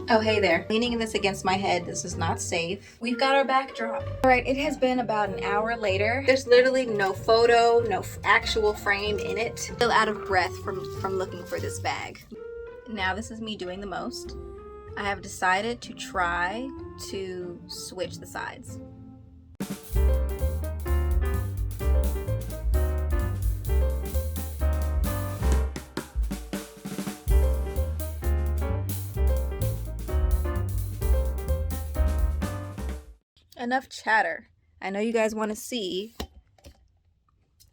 Oh, hey there. Leaning this against my head, this is not safe. We've got our backdrop. All right, it has been about an hour later. There's literally no photo, no actual frame in it. Still out of breath from looking for this bag. Now this is me doing the most. I have decided to try to switch the sides. Enough chatter. I know you guys want to see.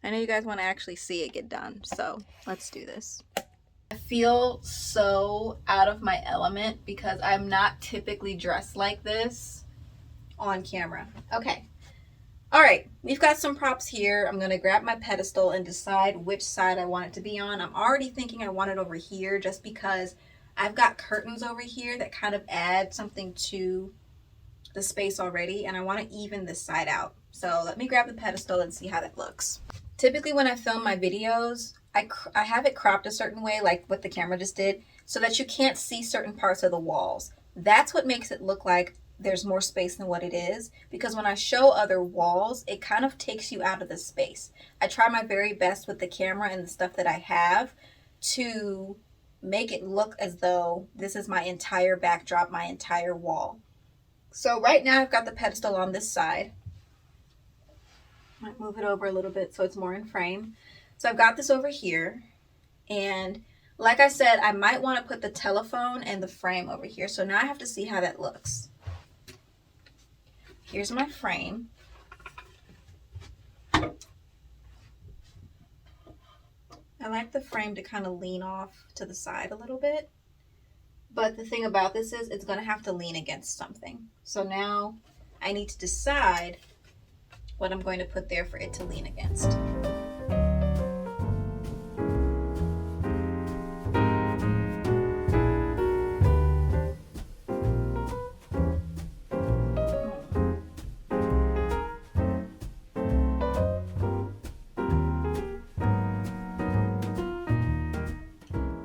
I know you guys want to actually see it get done. So let's do this. I feel so out of my element because I'm not typically dressed like this on camera. Okay. All right. We've got some props here. I'm going to grab my pedestal and decide which side I want it to be on. I'm already thinking I want it over here just because I've got curtains over here that kind of add something to the space already, and I want to even this side out. So let me grab the pedestal and see how that looks. Typically when I film my videos, I have it cropped a certain way, like what the camera just did, so that you can't see certain parts of the walls. That's what makes it look like there's more space than what it is, because when I show other walls, it kind of takes you out of the space. I try my very best with the camera and the stuff that I have to make it look as though this is my entire backdrop, my entire wall. So right now I've got the pedestal on this side. Might move it over a little bit so it's more in frame. So I've got this over here. And like I said, I might want to put the telephone and the frame over here. So now I have to see how that looks. Here's my frame. I like the frame to kind of lean off to the side a little bit. But the thing about this is it's going to have to lean against something. So now I need to decide what I'm going to put there for it to lean against.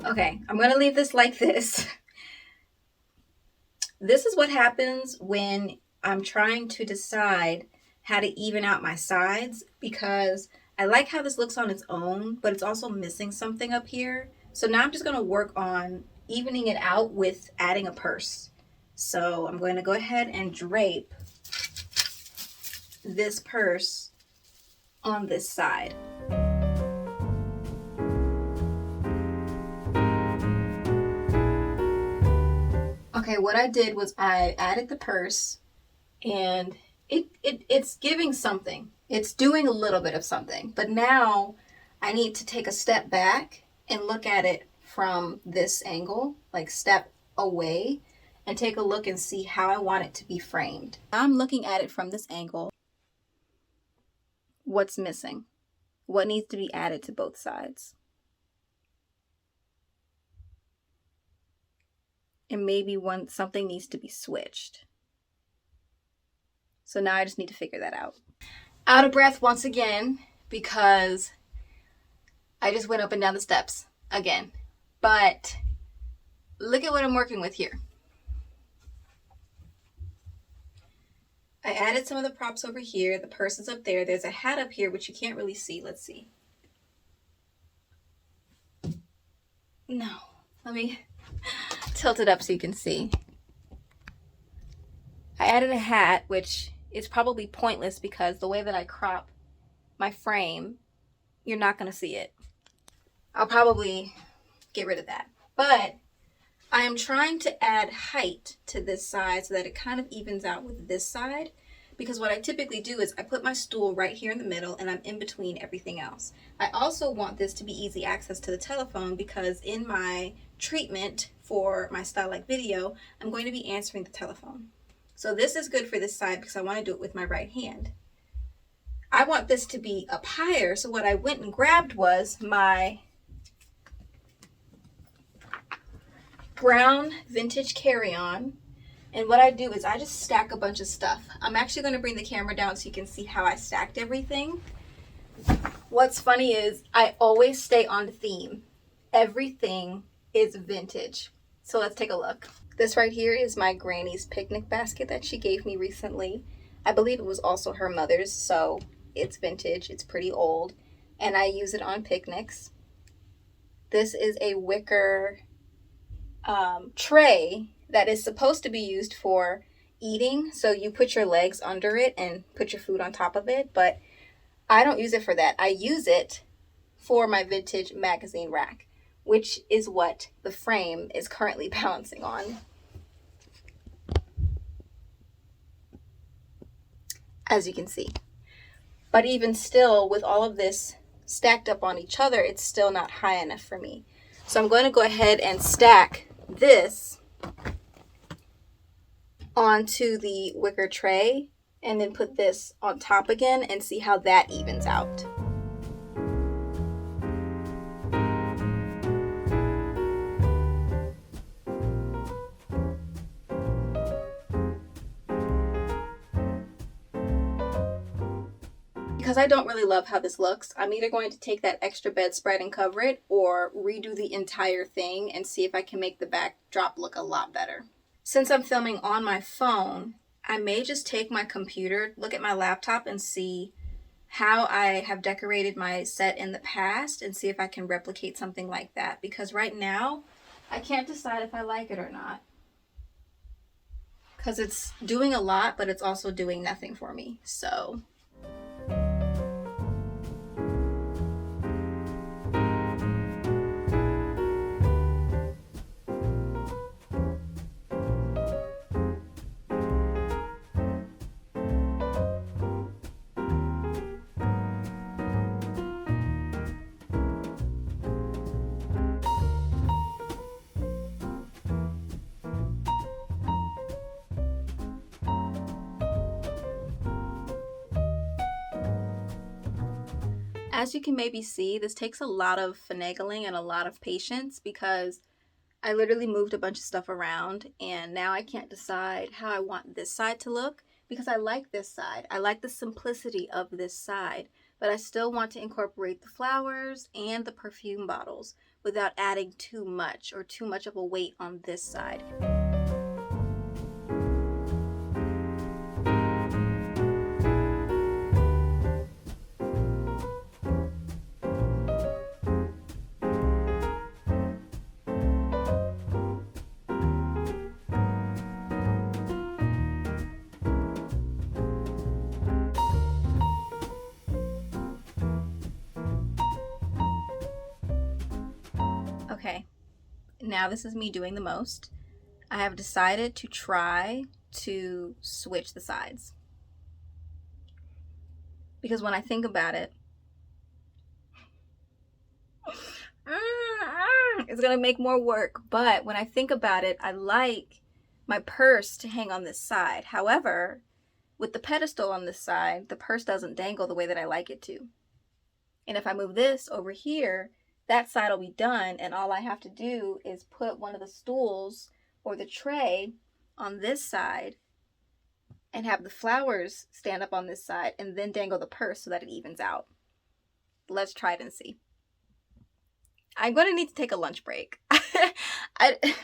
Okay, I'm going to leave this like this. This is what happens when I'm trying to decide how to even out my sides, because I like how this looks on its own, but it's also missing something up here. So now I'm just going to work on evening it out with adding a purse. So I'm going to go ahead and drape this purse on this side. Okay, what I did was I added the purse, and it's giving something. It's doing a little bit of something. But now I need to take a step back and look at it from this angle, like step away, and take a look and see how I want it to be framed. I'm looking at it from this angle. What's missing? What needs to be added to both sides? And maybe something needs to be switched. So now I just need to figure that out. Out of breath once again, because I just went up and down the steps again. But look at what I'm working with here. I added some of the props over here. The purse is up there. There's a hat up here, which you can't really see. Let's see. No, let me tilt it up so you can see. I added a hat, which is probably pointless because the way that I crop my frame, you're not going to see it. I'll probably get rid of that. But I am trying to add height to this side so that it kind of evens out with this side. Because what I typically do is I put my stool right here in the middle and I'm in between everything else. I also want this to be easy access to the telephone because in my treatment for my style like video, I'm going to be answering the telephone. So this is good for this side because I want to do it with my right hand. I want this to be up higher, so what I went and grabbed was my brown vintage carry-on. And what I do is I just stack a bunch of stuff. I'm actually going to bring the camera down so you can see how I stacked everything. What's funny is I always stay on theme. Everything is vintage. So let's take a look. This right here is my granny's picnic basket that she gave me recently. I believe it was also her mother's, so it's vintage. It's pretty old, and I use it on picnics. This is a wicker tray that is supposed to be used for eating. So you put your legs under it and put your food on top of it, but I don't use it for that. I use it for my vintage magazine rack, which is what the frame is currently balancing on. As you can see. But even still, with all of this stacked up on each other, it's still not high enough for me. So I'm going to go ahead and stack this onto the wicker tray and then put this on top again and see how that evens out. Because I don't really love how this looks, I'm either going to take that extra bedspread and cover it or redo the entire thing and see if I can make the backdrop look a lot better. Since I'm filming on my phone, I may just take my computer, look at my laptop and see how I have decorated my set in the past and see if I can replicate something like that. Because right now, I can't decide if I like it or not. Because it's doing a lot, but it's also doing nothing for me. So as you can maybe see, this takes a lot of finagling and a lot of patience because I literally moved a bunch of stuff around and now I can't decide how I want this side to look because I like this side. I like the simplicity of this side, but I still want to incorporate the flowers and the perfume bottles without adding too much or too much of a weight on this side. Okay, now this is me doing the most. I have decided to try to switch the sides. Because when I think about it, it's gonna make more work. But when I think about it, I like my purse to hang on this side. However, with the pedestal on this side, the purse doesn't dangle the way that I like it to. And if I move this over here, that side will be done, and all I have to do is put one of the stools or the tray on this side and have the flowers stand up on this side and then dangle the purse so that it evens out. Let's try it and see. I'm going to need to take a lunch break. I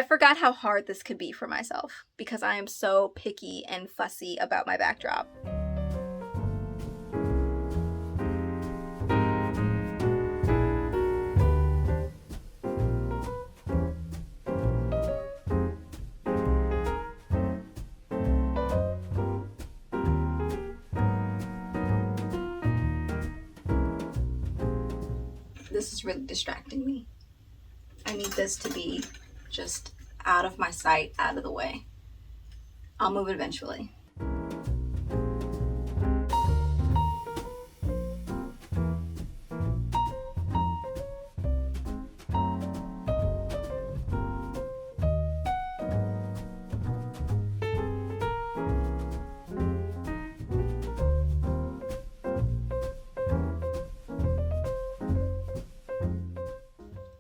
forgot how hard this could be for myself because I am so picky and fussy about my backdrop. This is really distracting me. I need this to be just out of my sight, out of the way. I'll move it eventually.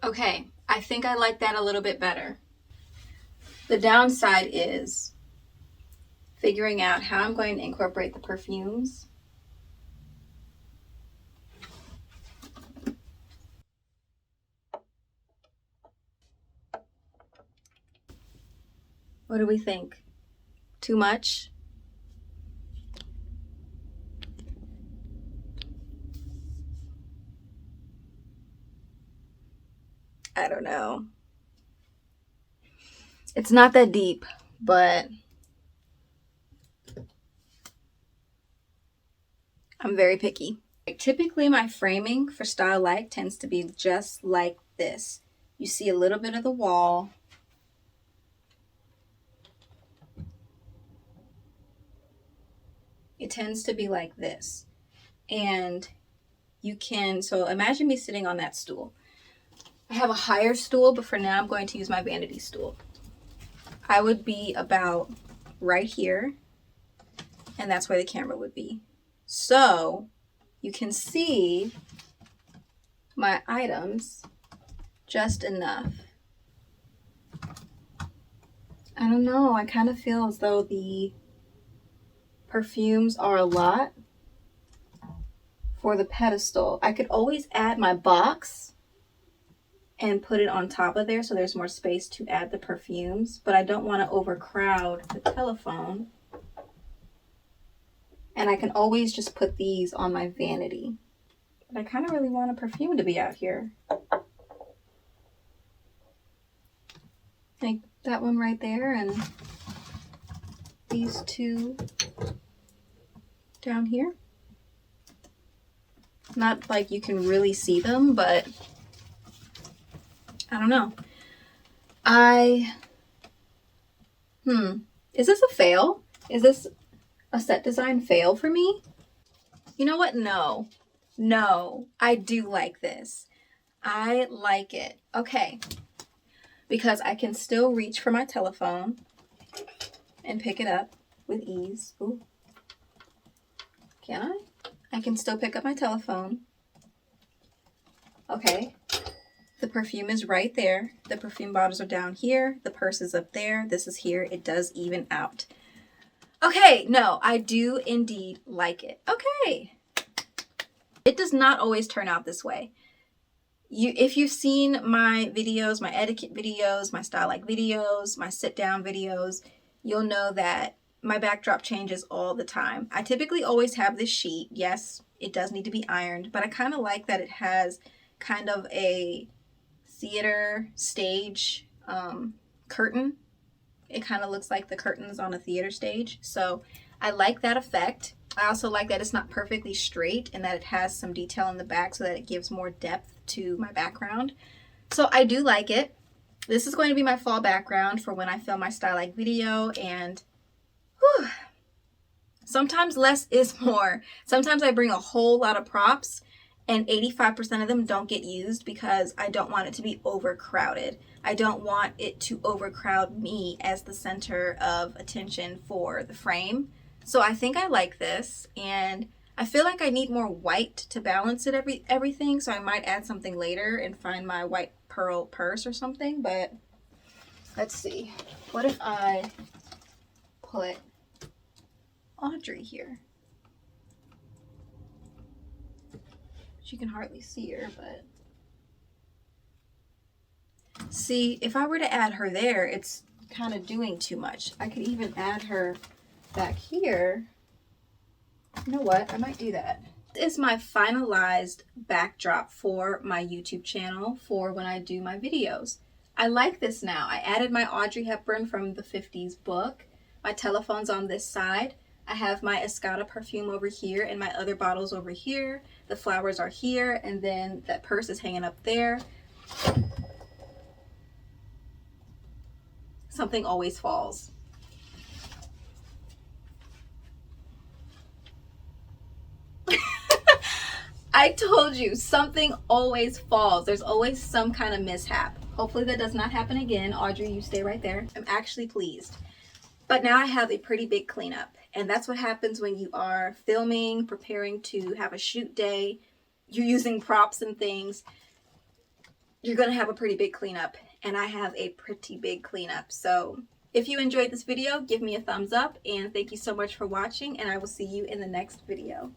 Okay, I think I like that a little bit better. The downside is figuring out how I'm going to incorporate the perfumes. What do we think? Too much? I don't know. It's not that deep, but I'm very picky. Typically, my framing for Style Like tends to be just like this. You see a little bit of the wall. It tends to be like this. And you can, so imagine me sitting on that stool. I have a higher stool, but for now I'm going to use my vanity stool. I would be about right here, and that's where the camera would be. So you can see my items just enough. I don't know, I kind of feel as though the perfumes are a lot for the pedestal. I could always add my box and put it on top of there so there's more space to add the perfumes, but I don't want to overcrowd the telephone. And I can always just put these on my vanity. But I kind of really want a perfume to be out here. Like that one right there, and these two down here. Not like you can really see them, but I don't know. Is this a fail? Is this a set design fail for me? You know what? No, I do like this. I like it. Okay. Because I can still reach for my telephone and pick it up with ease. Ooh. Can I? I can still pick up my telephone. Okay. The perfume is right there. The perfume bottles are down here. The purse is up there. This is here. It does even out. Okay, no, I do indeed like it. Okay. It does not always turn out this way. If you've seen my videos, my etiquette videos, my Style Like videos, my sit down videos, you'll know that my backdrop changes all the time. I typically always have this sheet. Yes, it does need to be ironed, but I kind of like that it has kind of a theater stage curtain. It kind of looks like the curtains on a theater stage. So I like that effect. I also like that it's not perfectly straight and that it has some detail in the back so that it gives more depth to my background. So I do like it. This is going to be my fall background for when I film my Style Like video, and whew, sometimes less is more. Sometimes I bring a whole lot of props and 85% of them don't get used because I don't want it to be overcrowded. I don't want it to overcrowd me as the center of attention for the frame. So I think I like this, and I feel like I need more white to balance it everything, so I might add something later and find my white pearl purse or something, but let's see. What if I put Audrey here? She can hardly see her, but see, if I were to add her there, it's kind of doing too much. I could even add her back here. You know what? I might do that. This is my finalized backdrop for my YouTube channel for when I do my videos. I like this now. I added my Audrey Hepburn from the 50s book. My telephone's on this side. I have my Escada perfume over here and my other bottles over here. The flowers are here, and then that purse is hanging up there. Something always falls. I told you, something always falls. There's always some kind of mishap. Hopefully that does not happen again. Audrey, you stay right there. I'm actually pleased. But now I have a pretty big cleanup. And that's what happens when you are filming, preparing to have a shoot day. You're using props and things. You're going to have a pretty big cleanup. And I have a pretty big cleanup. So if you enjoyed this video, give me a thumbs up. And thank you so much for watching. And I will see you in the next video.